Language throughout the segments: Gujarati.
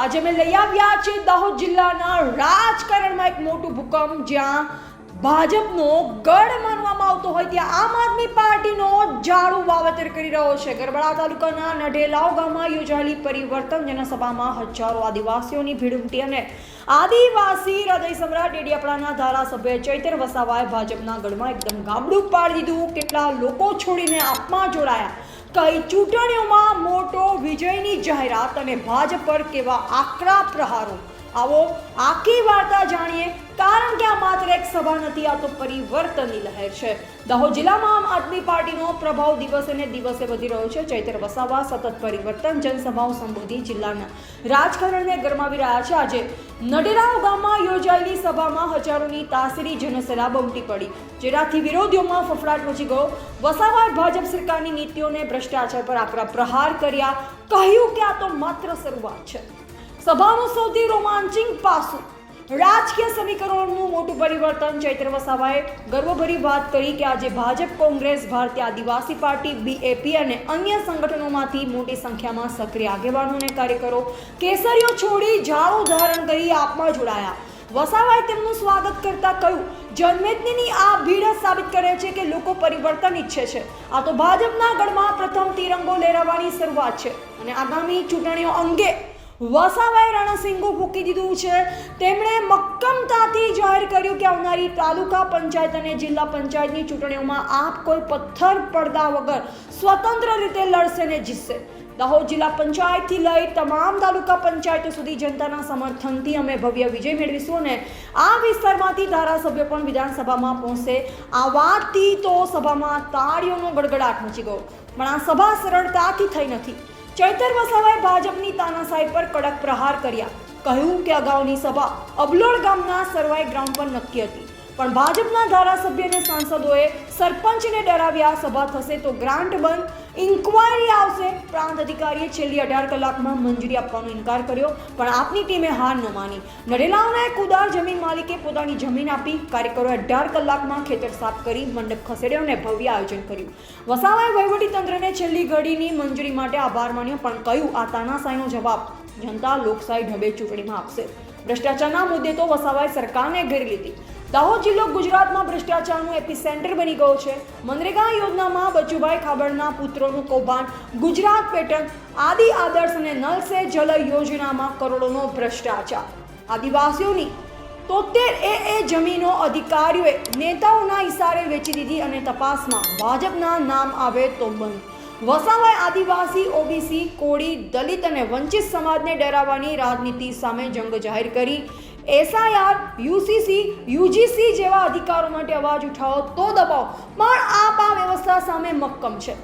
आज અમે લઈ આવ્યા છે દાહોદ જિલ્લાના રાજકારણમાં એક મોટું ભૂકંપ, જ્યાં ભાજપનો ગઢ માનવામાં આવતો હોય ત્યાં આમ આદમી પાર્ટીનો ઝાડુ વાવેતર કરી રહ્યો છે। ગરબડા તાલુકાના નઢેલાવ ગામમાં યોજાયેલી પરિવર્તન જનસભામાં હજારો આદિવાસીઓની ભીડ ઉમટી અને આદિવાસી હૃદય સમ્રાટ ડેડિયાપાડાના ધારાસભ્ય ચૈતર વસાવાએ ભાજપના ગઢમાં એકદમ ગાબડું પાડી દીધું। કેટલા લોકો છોડીને આપમાં જોડાયા, કઈ ચૂંટણીઓમાં મોટો વિજયની જાહેરાત અને ભાજપ પર કેવા આકરા પ્રહારો। આવો આખી વાર્તા જાણીએ, કારણ કે આ માત્ર એક સભા નથી, આ તો પરિવર્તનની લહેર છે। દાહોદ જિલ્લામાં આમ આદમી પાર્ટીનો પ્રભાવ દિવસે ને દિવસે વધી રહ્યો છે। ચૈતર વસાવા સતત પરિવર્તન જનસભાઓ સંબોધી જિલ્લાના રાજકારણને ગરમાવી રહ્યા છે। આજે નઢેલાવ ગામમાં યોજાયેલી સભામાં હજારોની તાસીરી જનસેલાબ ઉમટી પડી, જેનાથી વિરોધીઓમાં ફફડાટ મચી ગયો। વસાવાએ ભાજપ સરકારની નીતિઓને ભ્રષ્ટાચાર પર આકરા પ્રહાર કર્યા, કહ્યું કે આ તો માત્ર શરૂઆત છે। સભાનું સૌથી રોમાંચિક પાસું રાજકીય સમીકરણોનું મોટું પરિવર્તન। ચૈતર વસાવાએ ગર્વભરી વાત કરી કે આજે ભાજપ, કોંગ્રેસ, ભારતીય આદિવાસી પાર્ટી, બીએપી અને અન્ય સંગઠનોમાંથી મોટી સંખ્યામાં સક્રિય આગેવાનો અને કાર્યકરો કેસરીઓ છોડી ઝાડુ ધારણ કરી આપમાં જોડાયા। વસાવાએ તેમનું સ્વાગત કરતા કહ્યું, જનમેદનીની આ ભીડ સાબિત કરે છે કે લોકો પરિવર્તન ઈચ્છે છે। આ તો ભાજપના ગઢમાં પ્રથમ તિરંગો લહેરાવવાની શરૂઆત છે અને આગામી ચૂંટણીઓ અંગે વસાવાએ રણસિંગુ ફૂંકી દીધું છે। તેમણે મક્કમતાથી જાહેર કર્યું કે આવનારી તાલુકા પંચાયત અને જિલ્લા પંચાયતની ચૂંટણીઓમાં આપ કોઈ પથ્થર પડદા વગર સ્વતંત્ર રીતે લડશે ને જીતશે। દાહોદ જિલ્લા પંચાયતથી લઈ તમામ તાલુકા પંચાયતો સુધી જનતાના સમર્થનથી અમે ભવ્ય વિજય મેળવીશું અને આ વિસ્તારમાંથી ધારાસભ્ય પણ વિધાનસભામાં પહોંચશે। આ વાતથી તો સભામાં તાળીઓનો ગડગડાટ મચી ગયો, પણ આ સભા સરળતાથી થઈ નથી। ચૈતર વસાવાએ ભાજપની તાનાશાહી પર કડક પ્રહાર કર્યા, કહ્યું કે અગાઉની સભા અબલોડ ગામના સરવાઈ ગ્રાઉન્ડ પર નક્કી હતી, પણ ભાજપના ધારાસભ્ય અને સાંસદોએ સરપંચને ડરાવ્યા। સભા થશે તો ગ્રાન્ટ બંધ, ઇન્કવાયરી આવશે। પ્રાંત અધિકારીએ છેલ્લી 18 કલાકમાં મંજૂરી આપવાનો ઇનકાર કર્યો, પણ આપની ટીમે હાર ન માની। નઢેલાવના એક ઉદાર જમીન માલિકે પોતાની જમીન આપી, કાર્યકરોએ 18 કલાકમાં ખેતર સાફ કરી મંડપ ખસેડ્યો અને ભવ્ય આયોજન કર્યું। વસાવાએ વહીવટીતંત્રને છેલ્લી ઘડીની મંજૂરી માટે આભાર માન્યો, પણ કહ્યું આ તાનાશાહીનો જવાબ જનતા લોકશાહી ઢબે ચૂંટણીમાં આપશે। ભ્રષ્ટાચારના મુદ્દે તો વસાવાએ સરકારને ઘેરી લીધી। દાહોદ જિલ્લો ગુજરાતમાં ભ્રષ્ટાચારનું એપિસેન્ટર બની ગયો છે। મનરેગા યોજનામાં બચુભાઈ ખાબડના પુત્રોનું કૌભાંડ, ગુજરાત પેટર્ન, આદિ આદર્શ અને નલ સે જલ યોજનામાં કરોડોનો ભ્રષ્ટાચાર, આદિવાસીઓની 73 જમીનો અધિકારીઓએ નેતાઓના ઇશારે વેચી દીધી અને તપાસમાં ભાજપના નામ આવે તો બંધ। વસાવાએ આદિવાસી, ઓબીસી, કોળી, દલિત અને વંચિત સમાજને ડરાવવાની રાજનીતિ સામે જંગ જાહેર કરી। એસઆઈઆર, યુસીસી, યુજીસી જેવા અધિકારો માટે અવાજ ઉઠાવો તો દબાવો, પણ આપ આ વ્યવસ્થા સામે મક્કમ છે।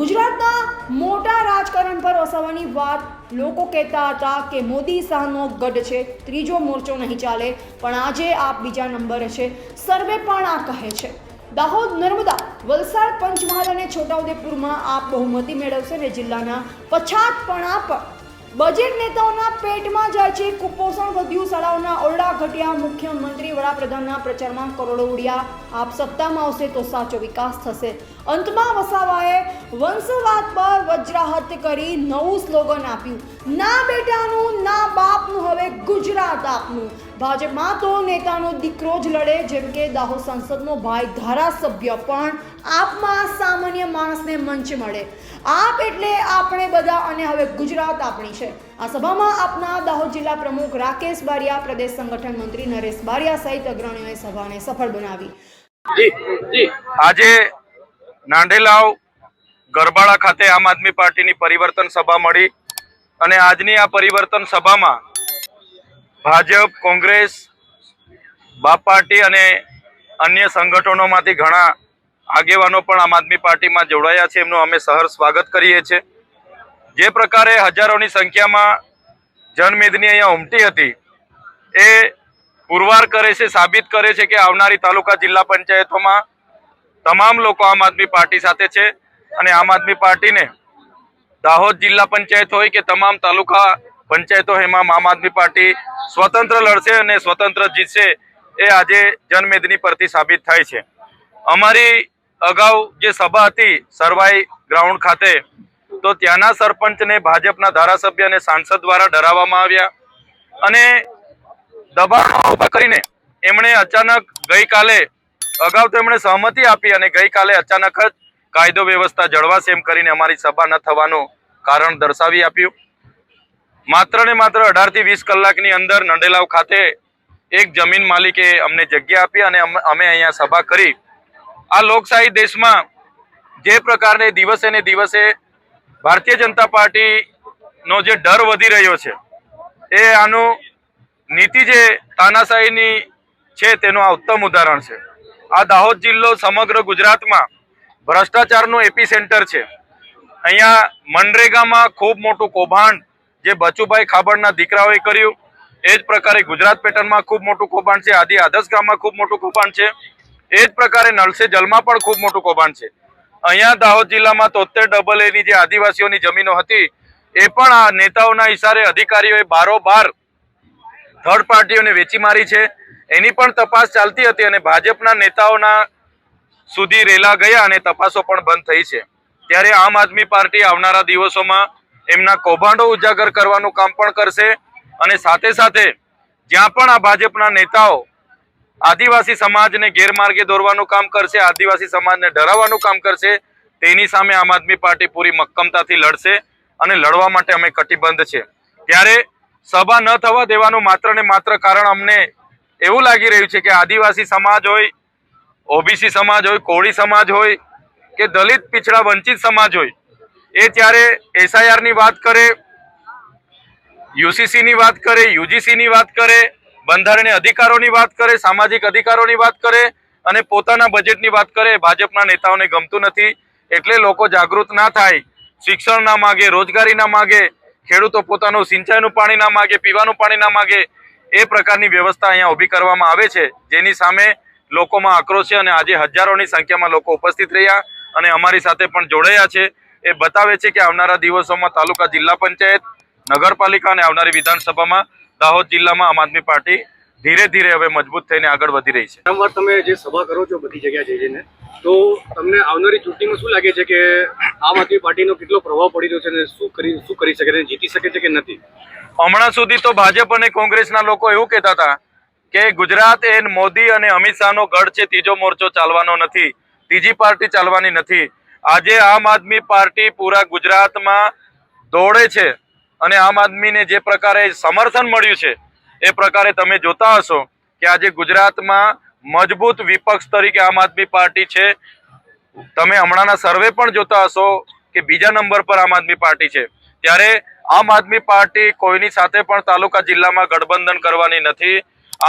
ગુજરાતના મોટા રાજકારણ પર વસાવાની વાત લોકો કહેતા હતા કે મોદી શાહનો ગઢ છે, ત્રીજો મોરચો નહીં ચાલે, પણ આજે આપ બીજા નંબરે છે, સર્વે પણ આ કહે છે। દાહોદ, નર્મદા, વલસાડ, પંચમહાલ અને છોટાઉદેપુરમાં આપ બહુમતી મેળવશે અને જિલ્લાના પછાતપણા પર બજેટ નેતાઓના પેટમાં જાય છે। કુપોષણ વધ્યું, શાળાઓના ઓરડા ઘટ્યા, મુખ્યમંત્રી વડાપ્રધાનના પ્રચારમાં કરોડો ઉડ્યા। આપ સત્તામાં આવશે તો સાચો વિકાસ થશે। અંતમાં વસાવાએ વંશવાદ પર વજ્રાહત કરી નવું સ્લોગન આપ્યું, ના બેટાનું ના બાપનું, હવે ગુજરાત આપનું। ભાજપમાં તો નેતાનો દીકરો જ લડે, જેમ કે દાહોદ સંસદનો ભાઈ ધારાસભ્ય, પણ આપમાં સામાન્ય માણસને મંચ મળે। આપ એટલે આપણે બધા અને હવે ગુજરાત આપણી છે। આ સભામાં આપના દાહોદ જિલ્લા પ્રમુખ રાકેશ બારિયા, પ્રદેશ સંગઠન મંત્રી નરેશ બારિયા સહિત અગ્રણીઓએ સભાને સફળ બનાવી। આજે નાંડેલાવ ગરબાડા ખાતે આમ આદમી પાર્ટીની પરિવર્તન સભા મળી અને આજની આ પરિવર્તન સભામાં ભાજપ, કોંગ્રેસ, બાપ પાર્ટી અને અન્ય સંગઠનોમાંથી ઘણા આગેવાનો પણ આમ આદમી પાર્ટીમાં જોડાયા છે। એમનું અમે સહર્ષ સ્વાગત કરીએ છીએ। જે પ્રકારે હજારોની સંખ્યામાં જનમેદની અહીંયા ઉમટી હતી, એ પુરવાર કરે છે, સાબિત કરે છે કે આવનારી તાલુકા જિલ્લા પંચાયતોમાં તમામ લોકો આમ આદમી પાર્ટી સાથે છે અને આમ આદમી પાર્ટીને દાહોદ જિલ્લા પંચાયત હોય કે તમામ તાલુકા પંચાયતો એમાં આમ આદમી પાર્ટી સ્વતંત્ર લડશે અને સ્વતંત્ર જીતશે, એ આજે જનમેદની પરથી સાબિત થાય છે। અમારી અગાઉ જે સભા હતી સરવાઈ ગ્રાઉન્ડ ખાતે, તો ત્યાંના સરપંચને ભાજપના ધારાસભ્ય અને સાંસદ દ્વારા ડરાવવામાં આવ્યા। અને દબાણો ઉભા કરીને એમણે અચાનક ગઈકાલે અગાઉ તો એમણે સહમતિ આપી અને ગઈકાલે અચાનક જ કાયદો વ્યવસ્થા જળવાશે એમ કરીને અમારી સભા ન થવાનું કારણ દર્શાવી આપ્યું. માત્ર ને માત્ર 18 થી 20 કલાકની અંદર નંદેલાવ ખાતે એક જમીન માલિકે અમને જગ્યા આપી અને અમે અહીંયા સભા કરી. આ લોકશાહી દેશમાં જે પ્રકારે દિવસે ને દિવસે ભારતીય જનતા પાર્ટીનો જે ડર વધી રહ્યો છે એ આનું નીતિ જે તાનાશાહીની છે તેનું આ ઉત્તમ ઉદાહરણ છે. આ દાહોદ જિલ્લો સમગ્ર ગુજરાતમાં ભ્રષ્ટાચારનું એપી સેન્ટર છે. અહીંયા મનરેગામાં ખૂબ મોટું કૌભાંડ જે બચુભાઈ ખાબડના દીકરાઓએ કર્યું, એ જ પ્રકારે ગુજરાત પેટર્નમાં ખૂબ મોટું કૌભાંડ છે. આદિ આદર્શ ગામમાં ખૂબ મોટું કૌભાંડ છે. એ જ પ્રકારે નળ સે જલમાં પણ ખૂબ મોટું કૌભાંડ છે. અહીંયા દાહોદ જિલ્લામાં 73 AA ની જે આદિવાસીઓની જમીનો હતી એ પણ આ નેતાઓના ઇશારે અધિકારીઓએ બારોબાર થર્ડ પાર્ટીઓને વેચી મારી છે. એની પણ તપાસ ચાલતી હતી અને ભાજપના નેતાઓના સુધી રેલા ગયા અને તપાસો પણ બંધ થઈ છે. ત્યારે આમ આદમી પાર્ટી આવનારા દિવસોમાં એમના કૌભાંડો ઉજાગર કરવાનું કામ પણ કરશે અને સાથે સાથે જ્યાં પણ આ ભાજપના નેતાઓ આદિવાસી સમાજને ગેરમાર્ગે દોરવાનું કામ કરશે, આદિવાસી સમાજને ડરાવવાનું કામ કરશે, તેની સામે આમ આદમી પાર્ટી પૂરી મક્કમતાથી લડશે અને લડવા માટે અમે કટિબદ્ધ છે. ત્યારે સભા ન થવા દેવાનું માત્ર ને માત્ર કારણ અમને એવું લાગી રહ્યું છે કે આદિવાસી સમાજ હોય, ઓબીસી સમાજ હોય, કોળી સમાજ હોય કે દલિત પીછડા વંચિત સમાજ હોય, એ ત્યારે SIR ની વાત કરે, UCC ની વાત કરે, UGC ની વાત કરે, બંધારણીય અધિકારોની વાત કરે, સામાજિક અધિકારોની વાત કરે અને પોતાના બજેટની વાત કરે. ભાજપના નેતાઓને ગમતું નથી. એટલે લોકો જાગૃત ના થાય, શિક્ષણ ના માગે, રોજગારી ના માગે, ખેડૂતો પોતાનું સિંચાઈનું પાણી ના માગે, પીવાનું પાણી ના માગે, એ પ્રકારની વ્યવસ્થા અહીંયા ઊભી કરવામાં આવે છે, જેની સામે લોકોમાં આક્રોશ છે અને આજે હજારોની સંખ્યામાં લોકો ઉપસ્થિત રહ્યા અને અમારી સાથે પણ જોડાયા છે. એ બતાવે છે કે આવનારા દિવસોમાં તાલુકા, જિલ્લા પંચાયત, નગરપાલિકા અને આવનારી વિધાનસભામાં દાહોદ જિલ્લામાં આમ આદમી પાર્ટી ધીરે ધીરે હવે મજબૂત થઈને આગળ વધી રહી છે. વારંવાર તમે જે સભા કરો છો બધી જગ્યાએ જઈને, તો તમને આવનારી ચૂંટણીમાં શું લાગે છે કે આમ આદમી પાર્ટીનો કેટલો પ્રભાવ પડી રહ્યો છે અને શું કરી શકે છે, જીતી શકે છે કે નથી? હમણાં સુધી તો ભાજપ અને કોંગ્રેસના લોકો એવું કહેતા હતા કે ગુજરાત એ મોદી અને અમિત શાહનો ગઢ છે, ત્રીજો મોરચો ચાલવાનો નથી, ત્રીજી પાર્ટી ચાલવાની નથી. આજે આમ આદમી પાર્ટી પૂરા ગુજરાતમાં દોડે છે અને આમ આદમીને જે પ્રકારે સમર્થન મળ્યું છે એ પ્રકારે તમે જોતા હશો કે આજે ગુજરાતમાં મજબૂત વિપક્ષ તરીકે આમ આદમી પાર્ટી છે. તમે હમણાંના સર્વે પણ જોતા હશો કે બીજા નંબર પર આમ આદમી પાર્ટી છે. ત્યારે આમ આદમી પાર્ટી કોઈની સાથે પણ તાલુકા, જિલ્લામાં ગઠબંધન કરવાની નથી.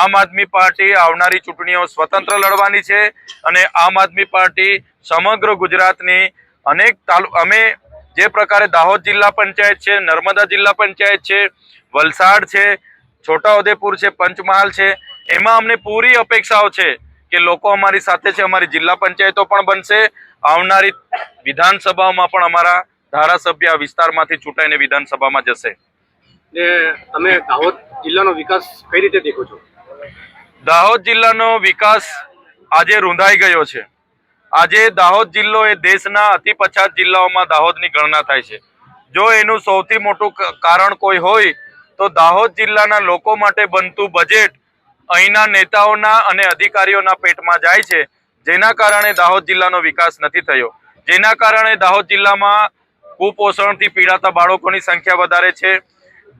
આમ આદમી પાર્ટી આવનારી ચૂંટણીઓ સ્વતંત્ર લડવાની છે અને આમ આદમી પાર્ટી સમગ્ર ગુજરાતની અનેક અમે જે પ્રકારે દાહોદ જિલ્લા પંચાયત છે, નર્મદા જિલ્લા પંચાયત છે, વલસાડ છે, છોટાઉદેપુર છે, પંચમહાલ છે, એમાં અમને પૂરી અપેક્ષાઓ છે કે લોકો અમારી સાથે છે. અમારી જિલ્લા પંચાયતો પણ બનશે. આવનારી વિધાનસભાઓમાં પણ અમારા ધારાસભ્ય વિસ્તારમાંથી ચૂંટાઈને વિધાનસભામાં જશે. તમે દાહોદ જિલ્લાનો વિકાસ કઈ રીતે દેખો છો? દાહોદ જિલ્લાનો વિકાસ આજે રૂંધાઈ ગયો છે. આજે દાહોદ જિલ્લો એ દેશના અતિ પછાત જિલ્લાઓમાં દાહોદની ગણના થાય છે. જો એનું સૌથી મોટું કારણ કોઈ હોય તો દાહોદ જિલ્લાના લોકો માટે બનતું બજેટ અહીંના નેતાઓના અને અધિકારીઓના પેટમાં જાય છે, જેના કારણે દાહોદ જિલ્લાનો વિકાસ નથી થયો. જેના કારણે દાહોદ જિલ્લામાં કુપોષણથી પીડાતા બાળકોની સંખ્યા વધારે છે,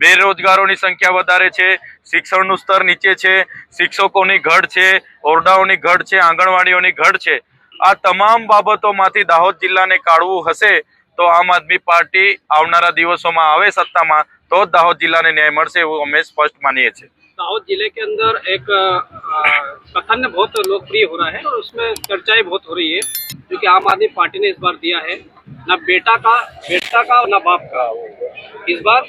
બેરોજગારોની સંખ્યા વધારે છે, શિક્ષણનું સ્તર નીચે છે, શિક્ષકોની ઘટ છે, ઓરડાઓની ઘટ છે, આંગણવાડીઓની ઘટ છે. આ તમામ બાબતોમાંથી દાહોદ જિલ્લાને કાઢવું હશે તો આમ આદમી પાર્ટી આવનારા દિવસોમાં આવે સત્તામાં તો જ દાહોદ જિલ્લાને ન્યાય મળશે, એવું અમે સ્પષ્ટ માનીએ છીએ. दाहोद जिले के अंदर एक कथन बहुत लोकप्रिय हो रहा है और उसमें चर्चाएं बहुत हो रही है, जो कि आम आदमी पार्टी ने इस बार दिया है, ना बेटा का और ना बाप का, इस बार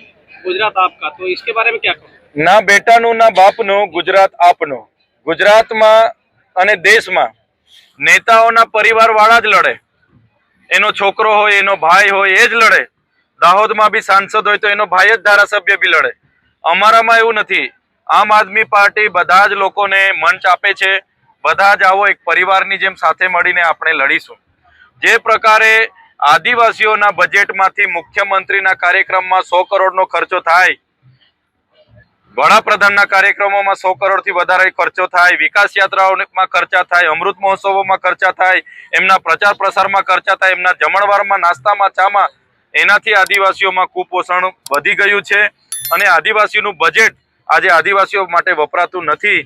गुजरात आपका. तो इसके बारे में क्या कहो? ના બેટાનું ના બાપનું, ગુજરાત આપનું. ગુજરાતમાં અને દેશમાં નેતાઓના પરિવાર વાળા જ લડે. એનો છોકરો હોય, એનો ભાઈ હોય, એ જ લડે. દાહોદમાં બી સાંસદ હોય તો એનો ભાઈ જ ધારાસભ્ય બી લડે. અમારામાં એવું નથી. આમ આદમી પાર્ટી બધા જ લોકોને મંચ આપે છે. બધા જ આવો એક પરિવારની જેમ સાથે મળીને આપણે લડીશું. જે પ્રકારે આદિવાસીઓના બજેટમાંથી મુખ્યમંત્રીના કાર્યક્રમમાં 100 કરોડનો ખર્ચો થાય, વડાપ્રધાનના કાર્યક્રમોમાં 100 કરોડથી વધારે ખર્ચો થાય, વિકાસ યાત્રાઓમાં ખર્ચા થાય, અમૃત મહોત્સવોમાં ખર્ચા થાય, એમના પ્રચાર પ્રસારમાં ખર્ચા થાય, એમના જમણવારમાં, નાસ્તામાં, ચામાં, એનાથી આદિવાસીઓમાં કુપોષણ વધી ગયું છે અને આદિવાસીઓનું બજેટ આજે આદિવાસીઓ માટે વપરાતું નથી.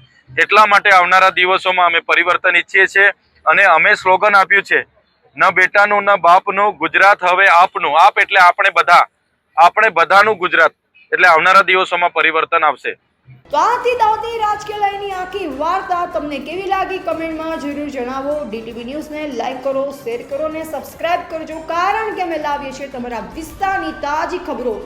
એટલા માટે આવનારા દિવસોમાં અમે પરિવર્તન ઈચ્છીએ છીએ અને અમે સ્લોગન આપ્યું છે, ન બેટાનું ન બાપનું, ગુજરાત હવે આપનું. આપ એટલે આપણે બધાનું ગુજરાત. એટલે આવનારા દિવસોમાં પરિવર્તન આવશે. તો આથી દાહોદની રાજકીય લયની આખી વાર્તા તમને કેવી લાગી કમેન્ટમાં જરૂર જણાવો. DTV ન્યૂઝને લાઈક કરો, શેર કરો અને સબસ્ક્રાઇબ કરજો, કારણ કે અમે લાવીએ છીએ તમારા વિસ્તારની તાજી ખબરો.